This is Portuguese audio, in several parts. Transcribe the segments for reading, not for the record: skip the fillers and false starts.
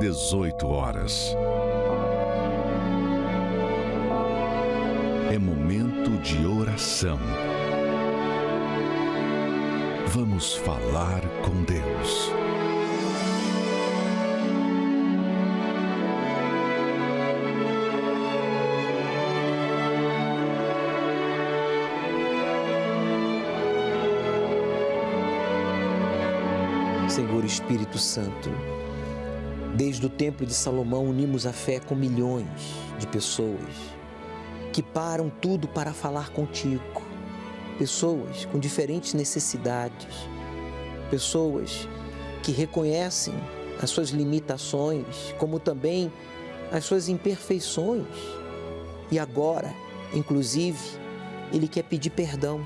18 horas. É momento de oração. Vamos falar com Deus. Senhor Espírito Santo, desde o Templo de Salomão unimos a fé com milhões de pessoas que param tudo para falar contigo. Pessoas com diferentes necessidades, pessoas que reconhecem as suas limitações, como também as suas imperfeições. E agora, inclusive, Ele quer pedir perdão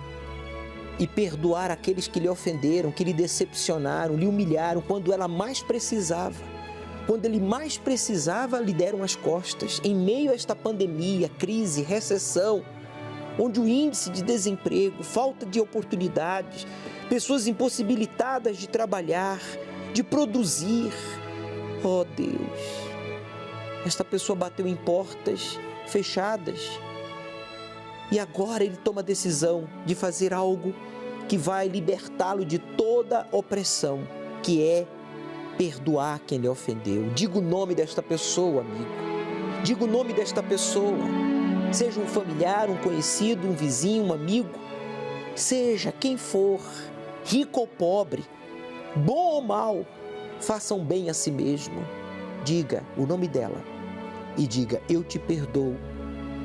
e perdoar aqueles que lhe ofenderam, que lhe decepcionaram, lhe humilharam quando ela mais precisava. Quando ele mais precisava, lhe deram as costas. Em meio a esta pandemia, crise, recessão, onde o índice de desemprego, falta de oportunidades, pessoas impossibilitadas de trabalhar, de produzir. Oh Deus, esta pessoa bateu em portas fechadas e agora ele toma a decisão de fazer algo que vai libertá-lo de toda opressão, que é perdoar quem lhe ofendeu. Diga o nome desta pessoa, amigo. Diga o nome desta pessoa. Seja um familiar, um conhecido, um vizinho, um amigo. Seja quem for, rico ou pobre, bom ou mal, façam bem a si mesmo. Diga o nome dela e diga: eu te perdoo,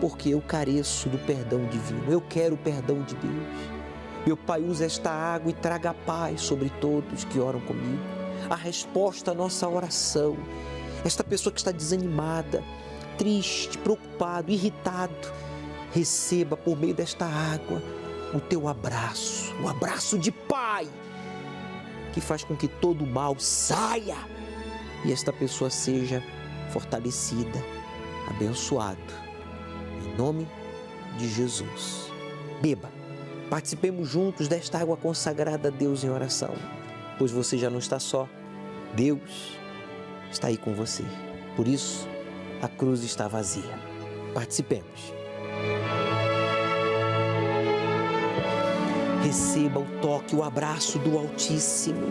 porque eu careço do perdão divino. Eu quero o perdão de Deus. Meu Pai, usa esta água e traga a paz sobre todos que oram comigo. A resposta à nossa oração. Esta pessoa que está desanimada, triste, preocupado, irritado, receba por meio desta água o teu abraço, o abraço de Pai, que faz com que todo o mal saia e esta pessoa seja fortalecida, abençoado. Em nome de Jesus. Beba. Participemos juntos desta água consagrada a Deus em oração, pois você já não está só. Deus está aí com você. Por isso, a cruz está vazia. Participemos. Receba o toque, o abraço do Altíssimo.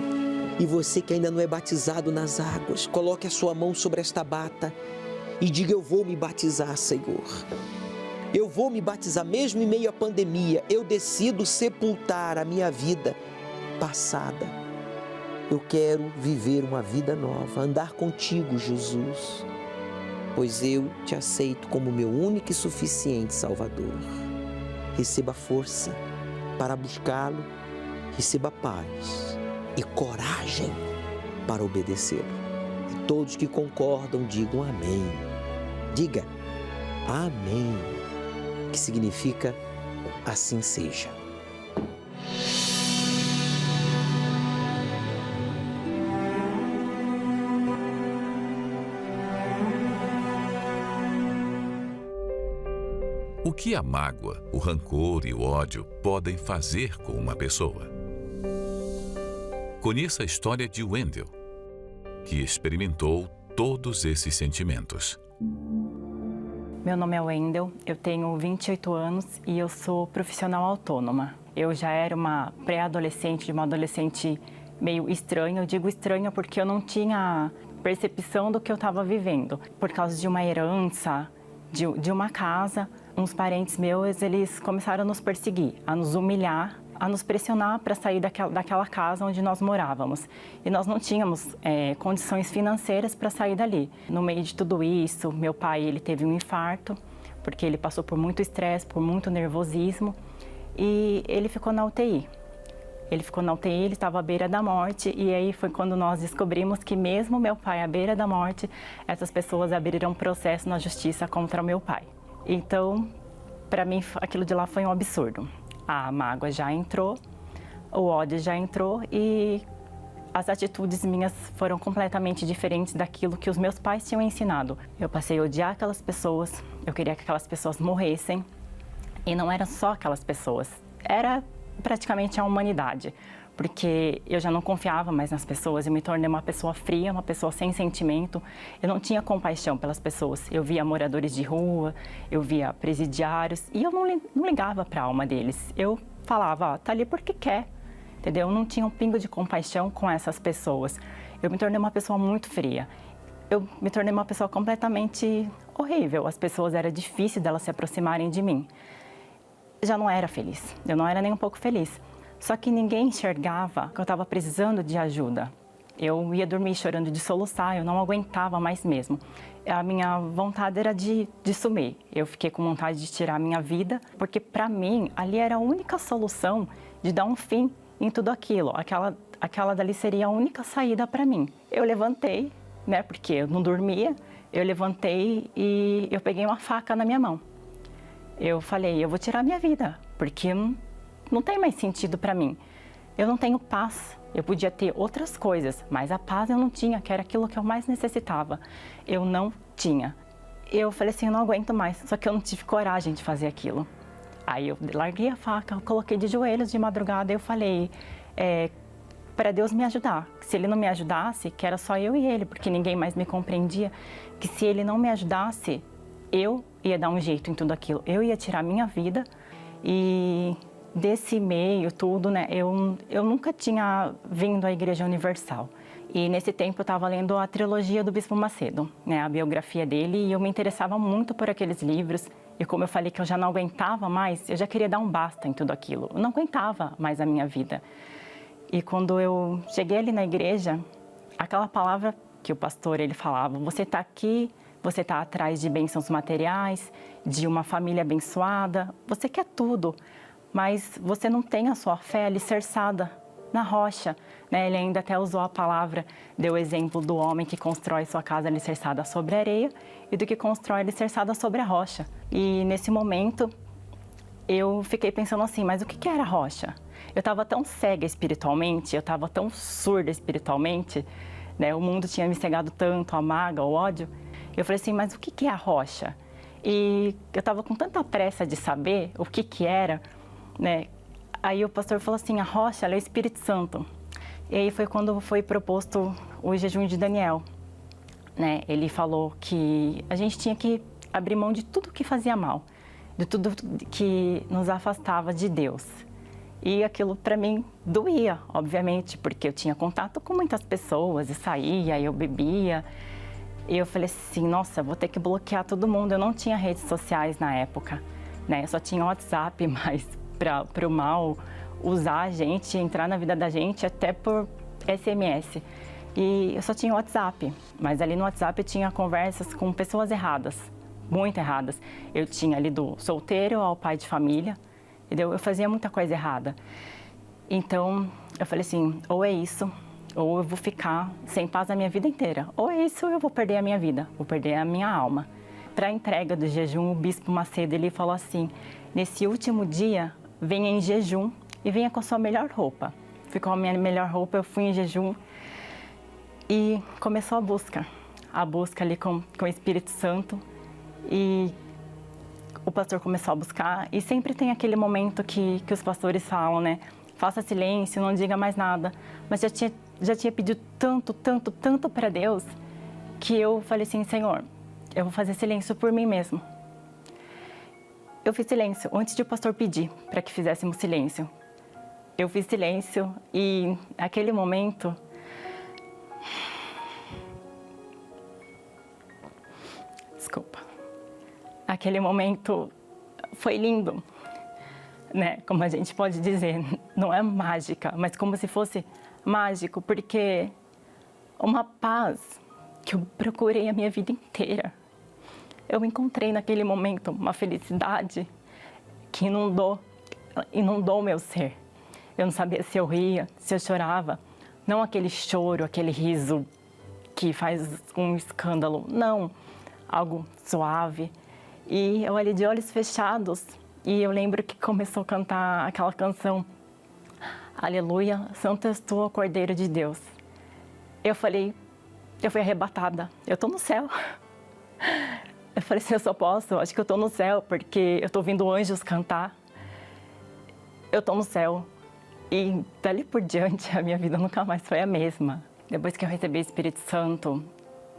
E você que ainda não é batizado nas águas, coloque a sua mão sobre esta bata e diga: eu vou me batizar, Senhor. Eu vou me batizar mesmo em meio à pandemia. Eu decido sepultar a minha vida passada. Eu quero viver uma vida nova, andar contigo, Jesus, pois eu te aceito como meu único e suficiente Salvador. Receba força para buscá-lo, receba paz e coragem para obedecê-lo. E todos que concordam digam amém. Diga amém, que significa assim seja. O que a mágoa, o rancor e o ódio podem fazer com uma pessoa? Conheça a história de Wendel, que experimentou todos esses sentimentos. Meu nome é Wendel, eu tenho 28 anos e eu sou profissional autônoma. Eu já era uma pré-adolescente, uma adolescente meio estranha. Eu digo estranha porque eu não tinha percepção do que eu estava vivendo. Por causa de uma herança, de uma casa, uns parentes meus, eles começaram a nos perseguir, a nos humilhar, a nos pressionar para sair daquela casa onde nós morávamos. E nós não tínhamos condições financeiras para sair dali. No meio de tudo isso, meu pai ele teve um infarto, porque ele passou por muito estresse, por muito nervosismo, e ele ficou na UTI. Ele ficou na UTI, ele estava à beira da morte, e aí foi quando nós descobrimos que mesmo meu pai à beira da morte, essas pessoas abriram processo na justiça contra meu pai. Então, para mim, aquilo de lá foi um absurdo. A mágoa já entrou, o ódio já entrou e as atitudes minhas foram completamente diferentes daquilo que os meus pais tinham ensinado. Eu passei a odiar aquelas pessoas, eu queria que aquelas pessoas morressem. E não eram só aquelas pessoas, era praticamente a humanidade. porque eu já não confiava mais nas pessoas, eu me tornei uma pessoa fria, uma pessoa sem sentimento, eu não tinha compaixão pelas pessoas. Eu via moradores de rua, eu via presidiários e eu não ligava para a alma deles. Eu falava, tá ali porque quer, entendeu? Eu não tinha um pingo de compaixão com essas pessoas. Eu me tornei uma pessoa muito fria. Eu me tornei uma pessoa completamente horrível. As pessoas, era difícil delas se aproximarem de mim. Já não era feliz, eu não era nem um pouco feliz. Só que ninguém enxergava que eu estava precisando de ajuda. Eu ia dormir chorando de soluçar, eu não aguentava mais mesmo. A minha vontade era de sumir. Eu fiquei com vontade de tirar a minha vida, porque para mim ali era a única solução de dar um fim em tudo aquilo. Aquela dali seria a única saída para mim. Eu levantei, né, porque eu não dormia, eu levantei e eu peguei uma faca na minha mão. Eu falei, eu vou tirar a minha vida, porque não tem mais sentido para mim. Eu não tenho paz. Eu podia ter outras coisas, mas a paz eu não tinha, que era aquilo que eu mais necessitava. Eu não tinha. Eu falei assim, eu não aguento mais, só que eu não tive coragem de fazer aquilo. Aí eu larguei a faca, eu coloquei de joelhos de madrugada e eu falei, para Deus me ajudar. Se Ele não me ajudasse, que era só eu e Ele, porque ninguém mais me compreendia, que se Ele não me ajudasse, eu ia dar um jeito em tudo aquilo. Eu ia tirar a minha vida e desse meio, tudo, né? Eu nunca tinha vindo à Igreja Universal. E nesse tempo eu estava lendo a trilogia do Bispo Macedo, né? A biografia dele, e eu me interessava muito por aqueles livros. E como eu falei que eu já não aguentava mais, eu já queria dar um basta em tudo aquilo. Eu não aguentava mais a minha vida. E quando eu cheguei ali na igreja, aquela palavra que o pastor ele falava, você está aqui, você está atrás de bênçãos materiais, de uma família abençoada, você quer tudo, mas você não tem a sua fé alicerçada na rocha, né? Ele ainda até usou a palavra, deu o exemplo do homem que constrói sua casa alicerçada sobre a areia e do que constrói alicerçada sobre a rocha. E nesse momento, eu fiquei pensando assim, mas o que era a rocha? Eu estava tão cega espiritualmente, eu estava tão surda espiritualmente, né? O mundo tinha me cegado tanto, a mágoa, o ódio. Eu falei assim, mas o que é a rocha? E eu estava com tanta pressa de saber o que era, né? Aí o pastor falou assim, a rocha ela é o Espírito Santo. E aí foi quando foi proposto o jejum de Daniel, né? Ele falou que a gente tinha que abrir mão de tudo que fazia mal, de tudo que nos afastava de Deus. E aquilo para mim doía, obviamente, porque eu tinha contato com muitas pessoas e saía, eu bebia. E eu falei assim, nossa, vou ter que bloquear todo mundo. Eu não tinha redes sociais na época, né? Eu só tinha WhatsApp, mas para o mal usar a gente, entrar na vida da gente até por SMS. E eu só tinha WhatsApp, mas ali no WhatsApp eu tinha conversas com pessoas erradas, muito erradas. Eu tinha ali do solteiro ao pai de família, entendeu? Eu fazia muita coisa errada. Então eu falei assim, ou é isso, ou eu vou ficar sem paz a minha vida inteira. Ou é isso, ou eu vou perder a minha vida, vou perder a minha alma. Para a entrega do jejum, o Bispo Macedo ele falou assim, nesse último dia, venha em jejum e venha com a sua melhor roupa. Ficou a minha melhor roupa, eu fui em jejum e começou a busca ali com o Espírito Santo. E o pastor começou a buscar e sempre tem aquele momento que os pastores falam, né? Faça silêncio, não diga mais nada. Mas já tinha pedido tanto para Deus que eu falei assim, Senhor, eu vou fazer silêncio por mim mesmo. Eu fiz silêncio antes de o pastor pedir para que fizéssemos silêncio. Eu fiz silêncio e naquele momento aquele momento foi lindo, né? Como a gente pode dizer, não é mágica, mas como se fosse mágico, porque uma paz que eu procurei a minha vida inteira. Eu encontrei naquele momento uma felicidade que inundou o meu ser. Eu não sabia se eu ria, se eu chorava. Não aquele choro, aquele riso que faz um escândalo. Não, algo suave. E eu ali de olhos fechados. E eu lembro que começou a cantar aquela canção. Aleluia, Santo és tu, ó Cordeiro de Deus. Eu fui arrebatada. Eu tô no céu. Eu falei assim, eu só posso, acho que eu tô no céu, porque eu tô ouvindo anjos cantar. Eu tô no céu. E dali por diante, a minha vida nunca mais foi a mesma. Depois que eu recebi o Espírito Santo,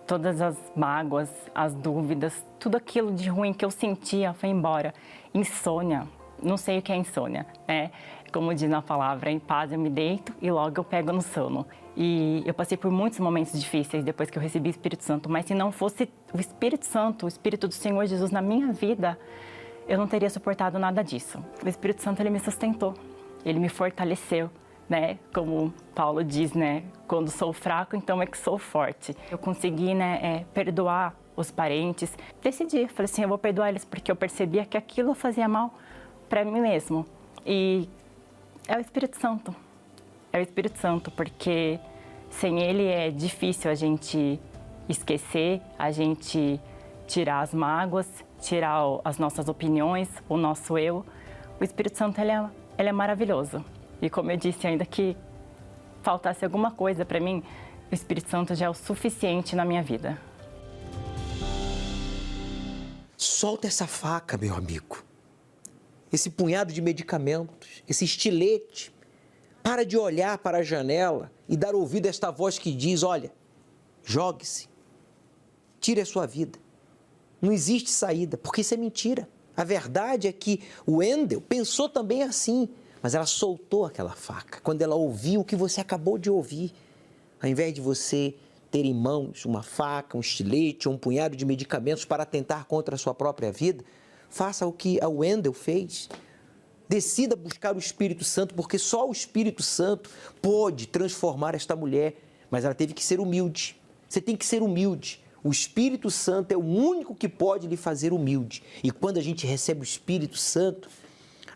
todas as mágoas, as dúvidas, tudo aquilo de ruim que eu sentia foi embora. Insônia, não sei o que é insônia, né? Como diz na palavra, em paz eu me deito e logo eu pego no sono. E eu passei por muitos momentos difíceis depois que eu recebi o Espírito Santo, mas se não fosse o Espírito Santo, o Espírito do Senhor Jesus na minha vida, eu não teria suportado nada disso. O Espírito Santo, ele me sustentou, ele me fortaleceu, né? Como Paulo diz, né? Quando sou fraco, então é que sou forte. Eu consegui, né, perdoar os parentes. Decidi, falei assim, eu vou perdoar eles porque eu percebia que aquilo fazia mal para mim mesmo. E é o Espírito Santo. É o Espírito Santo, porque sem ele é difícil a gente esquecer, a gente tirar as mágoas, tirar as nossas opiniões, o nosso eu. O Espírito Santo, ele é maravilhoso. E como eu disse, ainda que faltasse alguma coisa para mim, o Espírito Santo já é o suficiente na minha vida. Solta essa faca, meu amigo. Esse punhado de medicamentos, esse estilete. Para de olhar para a janela e dar ouvido a esta voz que diz, olha, jogue-se, tire a sua vida. Não existe saída, porque isso é mentira. A verdade é que o Wendel pensou também assim, mas ela soltou aquela faca quando ela ouviu o que você acabou de ouvir. Ao invés de você ter em mãos uma faca, um estilete ou um punhado de medicamentos para atentar contra a sua própria vida, faça o que a Wendel fez. Decida buscar o Espírito Santo, porque só o Espírito Santo pode transformar esta mulher. Mas ela teve que ser humilde. Você tem que ser humilde. O Espírito Santo é o único que pode lhe fazer humilde. E quando a gente recebe o Espírito Santo,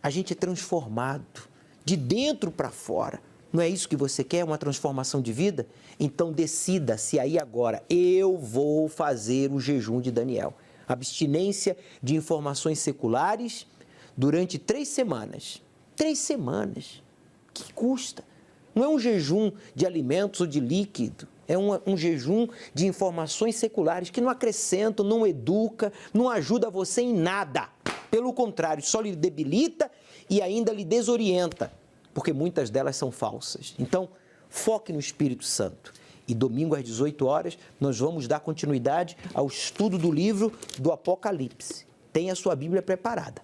a gente é transformado de dentro para fora. Não é isso que você quer? Uma transformação de vida? Então decida-se aí agora. Eu vou fazer o jejum de Daniel. Abstinência de informações seculares durante 3 semanas. 3 semanas. Que custa? Não é um jejum de alimentos ou de líquido. É um jejum de informações seculares que não acrescentam, não educa, não ajuda você em nada. Pelo contrário, só lhe debilita e ainda lhe desorienta, porque muitas delas são falsas. Então, foque no Espírito Santo. E domingo às 18 horas, nós vamos dar continuidade ao estudo do livro do Apocalipse. Tenha a sua Bíblia preparada.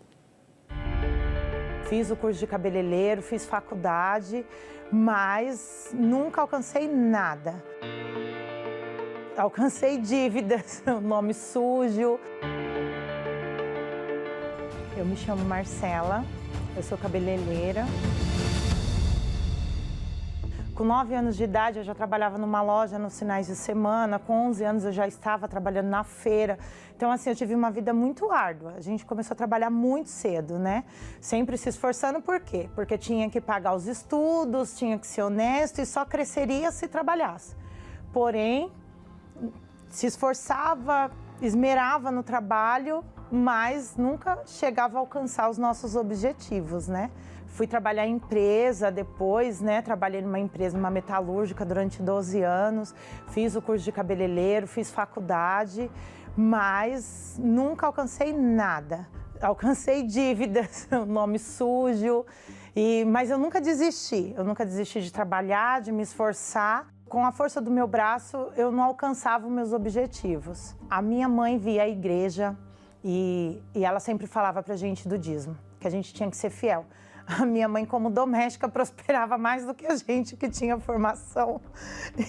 Fiz o curso de cabeleireiro, fiz faculdade, mas nunca alcancei nada. Alcancei dívidas, nome sujo. Eu me chamo Marcela, eu sou cabeleireira. Com 9 anos de idade, eu já trabalhava numa loja nos finais de semana. Com 11 anos, eu já estava trabalhando na feira. Então, assim, eu tive uma vida muito árdua. A gente começou a trabalhar muito cedo, né? Sempre se esforçando, por quê? Porque tinha que pagar os estudos, tinha que ser honesto e só cresceria se trabalhasse. Porém, se esforçava, esmerava no trabalho, mas nunca chegava a alcançar os nossos objetivos, né? Fui trabalhar em empresa depois, né? Trabalhei numa empresa, numa metalúrgica durante 12 anos. Fiz o curso de cabeleireiro, fiz faculdade, mas nunca alcancei nada. Alcancei dívidas, nome sujo, mas eu nunca desisti. Eu nunca desisti de trabalhar, de me esforçar. Com a força do meu braço, eu não alcançava os meus objetivos. A minha mãe via a igreja e ela sempre falava pra gente do dízimo, que a gente tinha que ser fiel. A minha mãe, como doméstica, prosperava mais do que a gente que tinha formação.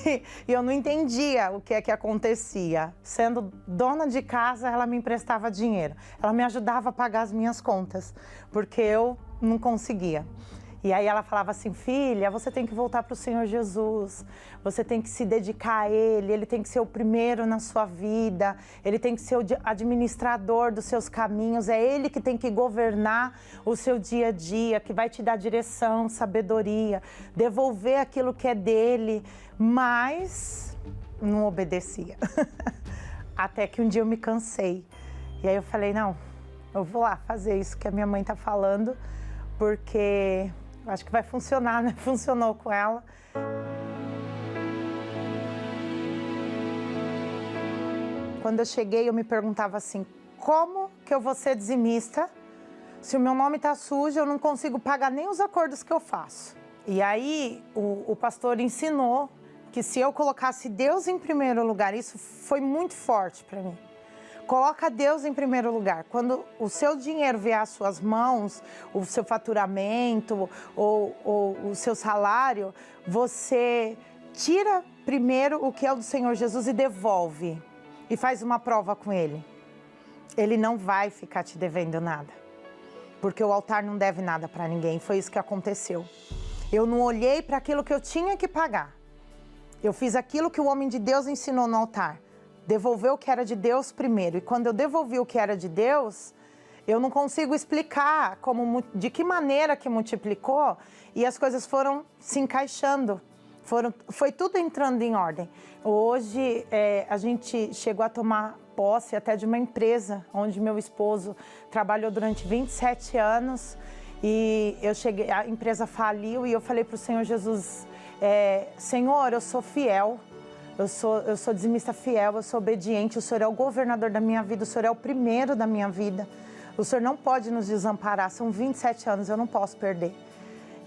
E eu não entendia o que é que acontecia. Sendo dona de casa, ela me emprestava dinheiro. Ela me ajudava a pagar as minhas contas, porque eu não conseguia. E aí ela falava assim, filha, você tem que voltar para o Senhor Jesus, você tem que se dedicar a Ele tem que ser o primeiro na sua vida, Ele tem que ser o administrador dos seus caminhos, é Ele que tem que governar o seu dia a dia, que vai te dar direção, sabedoria, devolver aquilo que é dele, mas não obedecia. Até que um dia eu me cansei. E aí eu falei, não, eu vou lá fazer isso que a minha mãe está falando, porque acho que vai funcionar, né? Funcionou com ela. Quando eu cheguei, eu me perguntava assim, como que eu vou ser dizimista se o meu nome está sujo, eu não consigo pagar nem os acordos que eu faço? E aí o pastor ensinou que se eu colocasse Deus em primeiro lugar, isso foi muito forte para mim. Coloca Deus em primeiro lugar. Quando o seu dinheiro vier às suas mãos, o seu faturamento ou o seu salário, você tira primeiro o que é o do Senhor Jesus e devolve. E faz uma prova com Ele. Ele não vai ficar te devendo nada. Porque o altar não deve nada para ninguém. Foi isso que aconteceu. Eu não olhei para aquilo que eu tinha que pagar. Eu fiz aquilo que o homem de Deus ensinou no altar. Devolver o que era de Deus primeiro. E quando eu devolvi o que era de Deus, eu não consigo explicar de que maneira que multiplicou. E as coisas foram se encaixando. Foi tudo entrando em ordem. Hoje, a gente chegou a tomar posse até de uma empresa, onde meu esposo trabalhou durante 27 anos. E a empresa faliu e eu falei para o Senhor Jesus, Senhor, eu sou fiel. Eu sou dizimista fiel, eu sou obediente, o Senhor é o governador da minha vida, o Senhor é o primeiro da minha vida. O Senhor não pode nos desamparar, são 27 anos, eu não posso perder.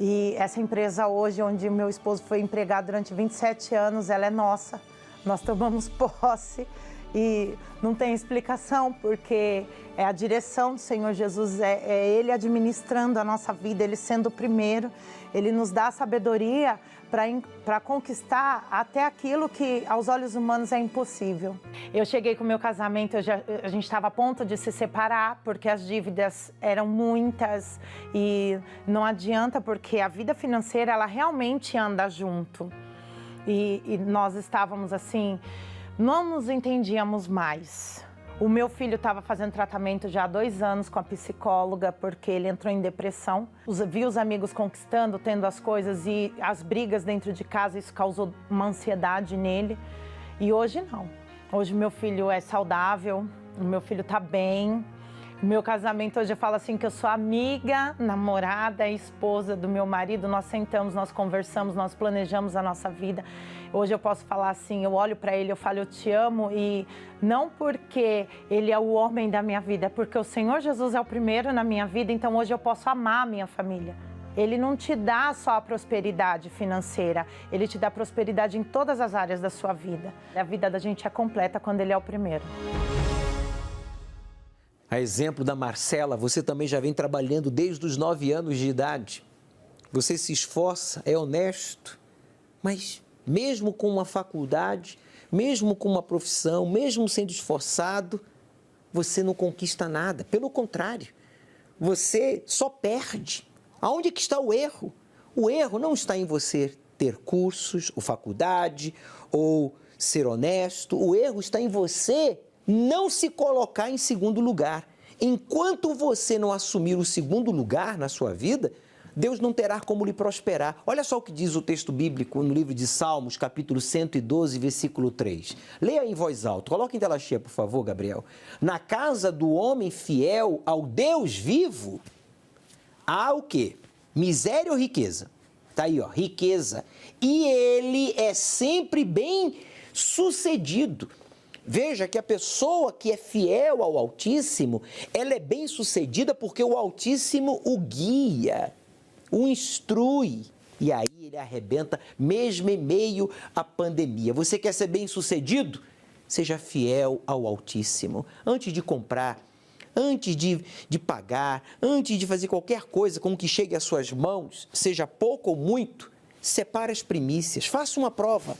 E essa empresa hoje, onde meu esposo foi empregado durante 27 anos, ela é nossa. Nós tomamos posse e não tem explicação, porque é a direção do Senhor Jesus, é Ele administrando a nossa vida, Ele sendo o primeiro. Ele nos dá a sabedoria para conquistar até aquilo que aos olhos humanos é impossível. Eu cheguei com o meu casamento, a gente estava a ponto de se separar, porque as dívidas eram muitas e não adianta, porque a vida financeira, ela realmente anda junto. E nós estávamos assim, não nos entendíamos mais. O meu filho estava fazendo tratamento já há 2 anos com a psicóloga, porque ele entrou em depressão. Vi os amigos conquistando, tendo as coisas e as brigas dentro de casa, isso causou uma ansiedade nele. E hoje não. Hoje meu filho é saudável, o meu filho está bem. O meu casamento hoje eu falo assim que eu sou amiga, namorada, esposa do meu marido. Nós sentamos, nós conversamos, nós planejamos a nossa vida. Hoje eu posso falar assim, eu olho para ele, eu falo, eu te amo, e não porque ele é o homem da minha vida, é porque o Senhor Jesus é o primeiro na minha vida, então hoje eu posso amar a minha família. Ele não te dá só a prosperidade financeira, Ele te dá prosperidade em todas as áreas da sua vida. A vida da gente é completa quando Ele é o primeiro. A exemplo da Marcela, você também já vem trabalhando desde os 9 anos de idade. Você se esforça, é honesto, mas mesmo com uma faculdade, mesmo com uma profissão, mesmo sendo esforçado, você não conquista nada. Pelo contrário, você só perde. Aonde que está o erro? O erro não está em você ter cursos, ou faculdade, ou ser honesto. O erro está em você não se colocar em segundo lugar. Enquanto você não assumir o segundo lugar na sua vida, Deus não terá como lhe prosperar. Olha só o que diz o texto bíblico no livro de Salmos, capítulo 112, versículo 3. Leia em voz alta. Coloque em tela cheia, por favor, Gabriel. Na casa do homem fiel ao Deus vivo, há o quê? Miséria ou riqueza? Tá aí, ó, riqueza. E ele é sempre bem sucedido. Veja que a pessoa que é fiel ao Altíssimo, ela é bem sucedida porque o Altíssimo o guia, o instrui. E aí ele arrebenta mesmo em meio à pandemia. Você quer ser bem sucedido? Seja fiel ao Altíssimo. Antes de comprar, antes de pagar, antes de fazer qualquer coisa com que chegue às suas mãos, seja pouco ou muito, separe as primícias, faça uma prova,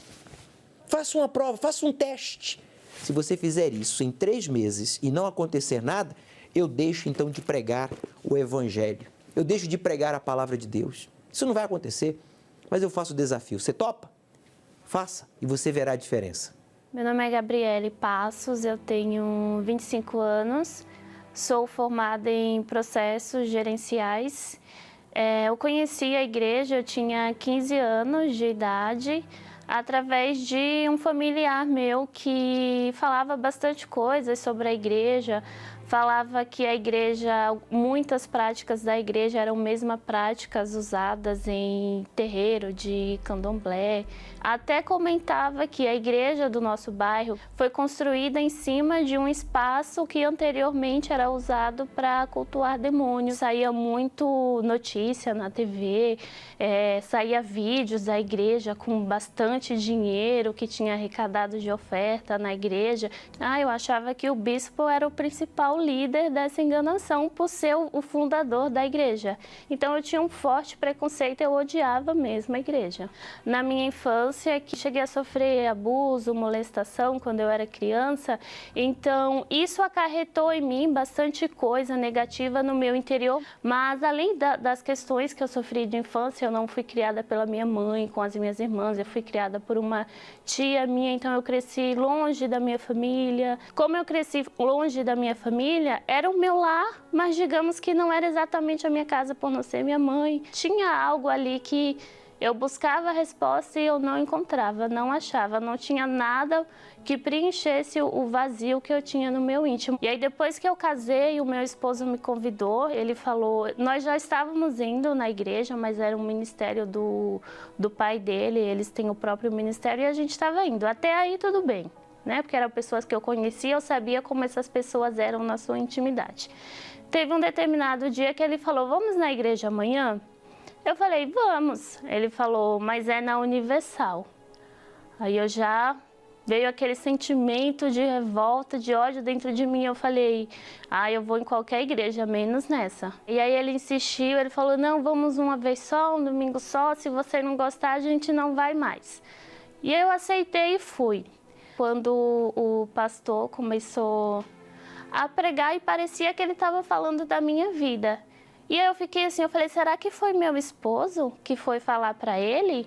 faça um teste. Se você fizer isso em 3 meses e não acontecer nada, eu deixo então de pregar o Evangelho. Eu deixo de pregar a palavra de Deus. Isso não vai acontecer, mas eu faço o desafio. Você topa? Faça e você verá a diferença. Meu nome é Gabriele Passos, eu tenho 25 anos, sou formada em processos gerenciais. Eu conheci a igreja, eu tinha 15 anos de idade, através de um familiar meu que falava bastante coisas sobre a igreja, falava que a igreja, muitas práticas da igreja eram mesmas práticas usadas em terreiro de candomblé. Até comentava que a igreja do nosso bairro foi construída em cima de um espaço que anteriormente era usado para cultuar demônios. Saía muito notícia na TV, saía vídeos da igreja com bastante dinheiro que tinha arrecadado de oferta na igreja. Eu achava que o bispo era o principal líder dessa enganação por ser o fundador da igreja. Então eu tinha um forte preconceito, eu odiava mesmo a igreja. Na minha infância, que cheguei a sofrer abuso, molestação quando eu era criança, então isso acarretou em mim bastante coisa negativa no meu interior, mas além das questões que eu sofri de infância, eu não fui criada pela minha mãe, com as minhas irmãs, eu fui criada por uma tia minha, então eu cresci longe da minha família. Como eu cresci longe da minha família, era o meu lar, mas digamos que não era exatamente a minha casa por não ser minha mãe. Tinha algo ali que eu buscava a resposta e eu não encontrava, não achava, não tinha nada que preenchesse o vazio que eu tinha no meu íntimo. E aí depois que eu casei, o meu esposo me convidou, ele falou, nós já estávamos indo na igreja, mas era um ministério do pai dele, eles têm o próprio ministério e a gente estava indo. Até aí tudo bem, né? Porque eram pessoas que eu conhecia, eu sabia como essas pessoas eram na sua intimidade. Teve um determinado dia que ele falou, vamos na igreja amanhã? Eu falei, vamos. Ele falou, mas é na Universal. Aí veio aquele sentimento de revolta, de ódio dentro de mim. Eu falei, eu vou em qualquer igreja, menos nessa. E aí ele insistiu, ele falou, não, vamos uma vez só, um domingo só, se você não gostar, a gente não vai mais. E eu aceitei e fui. Quando o pastor começou a pregar e parecia que ele estava falando da minha vida. E aí eu fiquei assim, eu falei, será que foi meu esposo que foi falar para ele?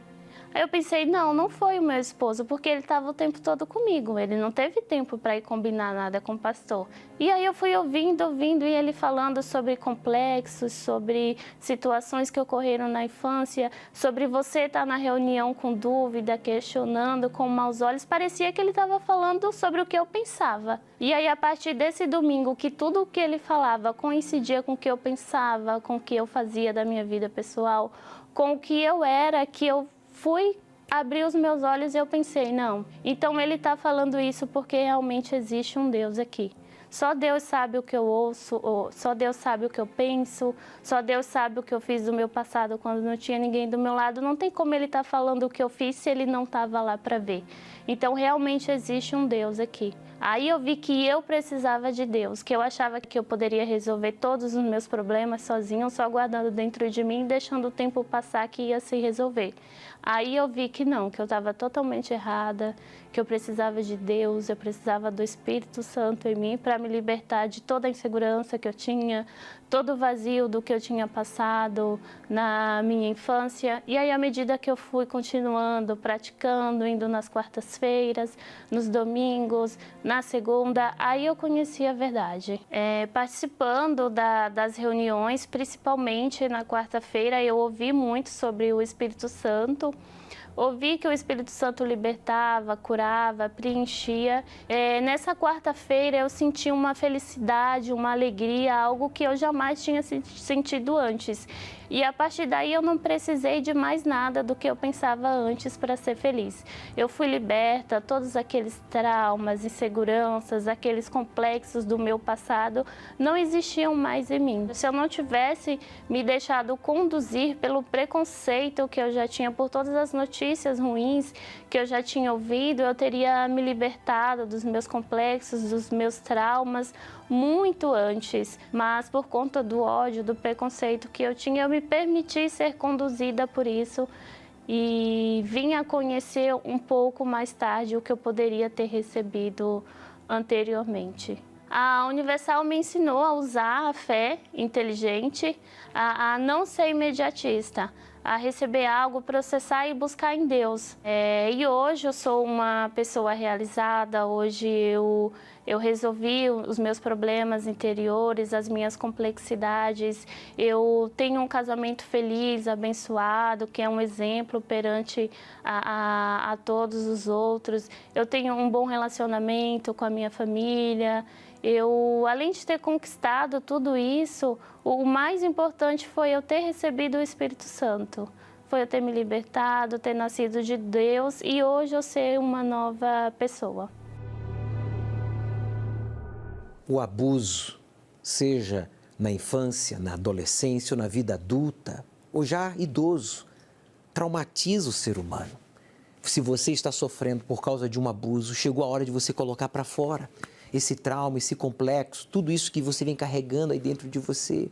Aí eu pensei, não foi o meu esposo, porque ele estava o tempo todo comigo, ele não teve tempo para ir combinar nada com o pastor. E aí eu fui ouvindo, e ele falando sobre complexos, sobre situações que ocorreram na infância, sobre você estar na reunião com dúvida, questionando, com maus olhos, parecia que ele estava falando sobre o que eu pensava. E aí a partir desse domingo, que tudo o que ele falava coincidia com o que eu pensava, com o que eu fazia da minha vida pessoal, com o que eu era, que eu fui abrir os meus olhos e eu pensei, não, então ele está falando isso porque realmente existe um Deus aqui. Só Deus sabe o que eu ouço, só Deus sabe o que eu penso, só Deus sabe o que eu fiz do meu passado quando não tinha ninguém do meu lado. Não tem como ele estar falando o que eu fiz se ele não estava lá para ver. Então realmente existe um Deus aqui. Aí eu vi que eu precisava de Deus, que eu achava que eu poderia resolver todos os meus problemas sozinho, só guardando dentro de mim e deixando o tempo passar que ia se resolver. Aí eu vi que não, que eu estava totalmente errada, que eu precisava de Deus, eu precisava do Espírito Santo em mim para me libertar de toda a insegurança que eu tinha, todo o vazio do que eu tinha passado na minha infância. E aí, à medida que eu fui continuando, praticando, indo nas quartas-feiras, nos domingos, na segunda, aí eu conheci a verdade. Participando das reuniões, principalmente na quarta-feira, eu ouvi muito sobre o Espírito Santo. Ouvi que o Espírito Santo libertava, curava, preenchia. Nessa quarta-feira eu senti uma felicidade, uma alegria, algo que eu jamais tinha sentido antes. E a partir daí eu não precisei de mais nada do que eu pensava antes para ser feliz. Eu fui liberta, todos aqueles traumas, inseguranças, aqueles complexos do meu passado não existiam mais em mim. Se eu não tivesse me deixado conduzir pelo preconceito que eu já tinha por todas as notícias ruins que eu já tinha ouvido, eu teria me libertado dos meus complexos, dos meus traumas muito antes. Mas por conta do ódio, do preconceito que eu tinha, eu me permiti ser conduzida por isso e vim a conhecer um pouco mais tarde o que eu poderia ter recebido anteriormente. A Universal me ensinou a usar a fé inteligente, a não ser imediatista, a receber algo, processar e buscar em Deus. E hoje eu sou uma pessoa realizada, hoje eu resolvi os meus problemas interiores, as minhas complexidades. Eu tenho um casamento feliz, abençoado, que é um exemplo perante a todos os outros. Eu tenho um bom relacionamento com a minha família. Além de ter conquistado tudo isso, o mais importante foi eu ter recebido o Espírito Santo. Foi eu ter me libertado, ter nascido de Deus e hoje eu ser uma nova pessoa. O abuso, seja na infância, na adolescência ou na vida adulta, ou já idoso, traumatiza o ser humano. Se você está sofrendo por causa de um abuso, chegou a hora de você colocar para fora esse trauma, esse complexo, tudo isso que você vem carregando aí dentro de você,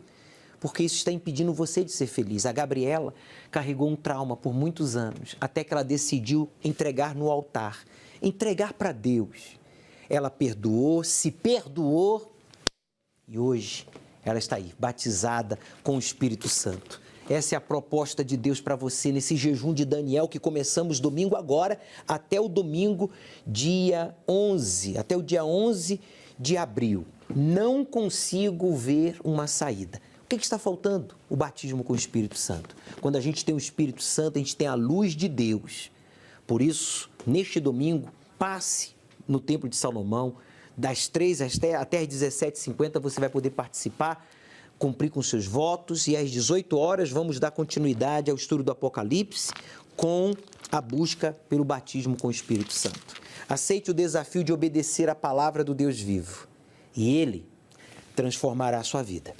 porque isso está impedindo você de ser feliz. A Gabriela carregou um trauma por muitos anos, até que ela decidiu entregar no altar, entregar para Deus. Ela perdoou, se perdoou e hoje ela está aí, batizada com o Espírito Santo. Essa é a proposta de Deus para você nesse jejum de Daniel que começamos domingo agora até o domingo dia 11, até o dia 11 de abril. Não consigo ver uma saída. O que está faltando? O batismo com o Espírito Santo. Quando a gente tem o Espírito Santo, a gente tem a luz de Deus. Por isso, neste domingo, passe no Templo de Salomão, das 3 até às 17h50 você vai poder participar, cumprir com seus votos e às 18 horas vamos dar continuidade ao estudo do Apocalipse com a busca pelo batismo com o Espírito Santo. Aceite o desafio de obedecer à palavra do Deus vivo e Ele transformará a sua vida.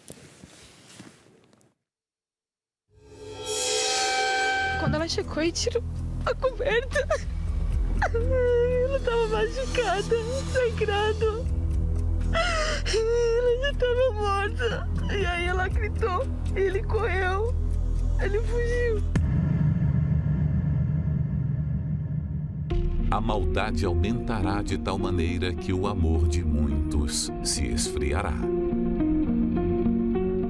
Quando ela chegou e tirou a coberta, ela estava machucada, sangrando. Ela já estava morta. E aí ela gritou, ele correu, ele fugiu. A maldade aumentará de tal maneira que o amor de muitos se esfriará.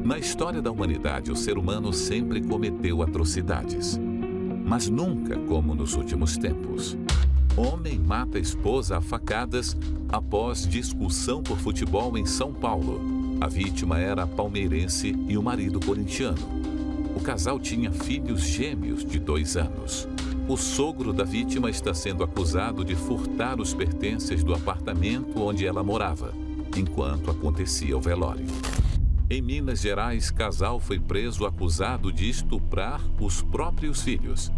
Na história da humanidade, o ser humano sempre cometeu atrocidades, mas nunca como nos últimos tempos. Homem mata esposa a facadas após discussão por futebol em São Paulo. A vítima era palmeirense e o marido corintiano. O casal tinha filhos gêmeos de 2 anos. O sogro da vítima está sendo acusado de furtar os pertences do apartamento onde ela morava, enquanto acontecia o velório. Em Minas Gerais, casal foi preso acusado de estuprar os próprios filhos.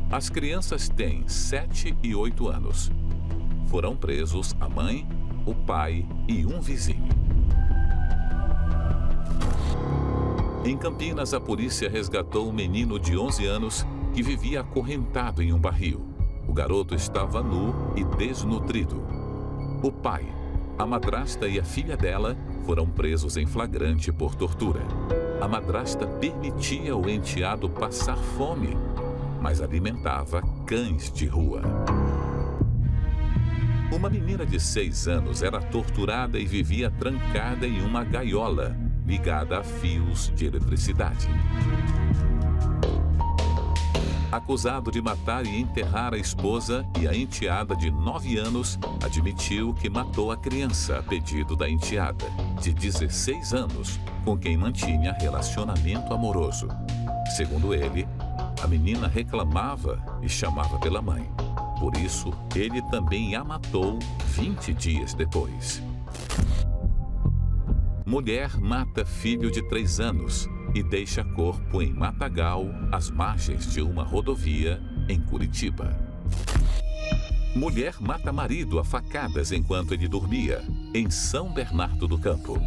As crianças têm 7 e 8 anos. Foram presos a mãe, o pai e um vizinho. Em Campinas, a polícia resgatou um menino de 11 anos que vivia acorrentado em um barril. O garoto estava nu e desnutrido. O pai, a madrasta e a filha dela foram presos em flagrante por tortura. A madrasta permitia ao enteado passar fome, mas alimentava cães de rua. Uma menina de 6 anos era torturada e vivia trancada em uma gaiola, ligada a fios de eletricidade. Acusado de matar e enterrar a esposa e a enteada de 9 anos, admitiu que matou a criança a pedido da enteada, de 16 anos, com quem mantinha relacionamento amoroso. Segundo ele, a menina reclamava e chamava pela mãe. Por isso, ele também a matou 20 dias depois. Mulher mata filho de 3 anos e deixa corpo em Matagal, às margens de uma rodovia em Curitiba. Mulher mata marido a facadas enquanto ele dormia, em São Bernardo do Campo.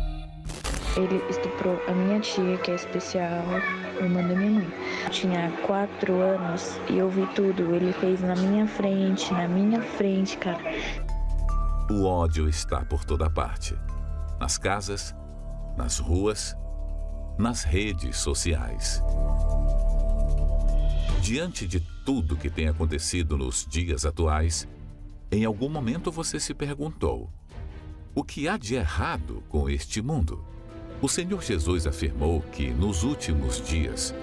Ele estuprou a minha tia, que é especial, irmã da minha mãe. Eu tinha 4 anos e eu vi tudo. Ele fez na minha frente, cara. O ódio está por toda parte. Nas casas, nas ruas, nas redes sociais. Diante de tudo que tem acontecido nos dias atuais, em algum momento você se perguntou: o que há de errado com este mundo? O Senhor Jesus afirmou que, nos últimos dias,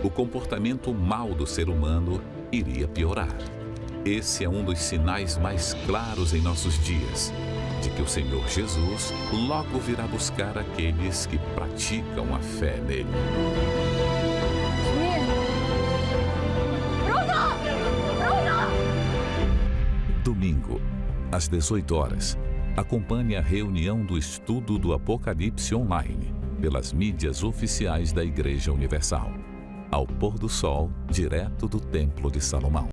o comportamento mau do ser humano iria piorar. Esse é um dos sinais mais claros em nossos dias, de que o Senhor Jesus logo virá buscar aqueles que praticam a fé nele. Domingo, às 18 horas, acompanhe a reunião do estudo do Apocalipse online pelas mídias oficiais da Igreja Universal. Ao pôr do sol, direto do Templo de Salomão.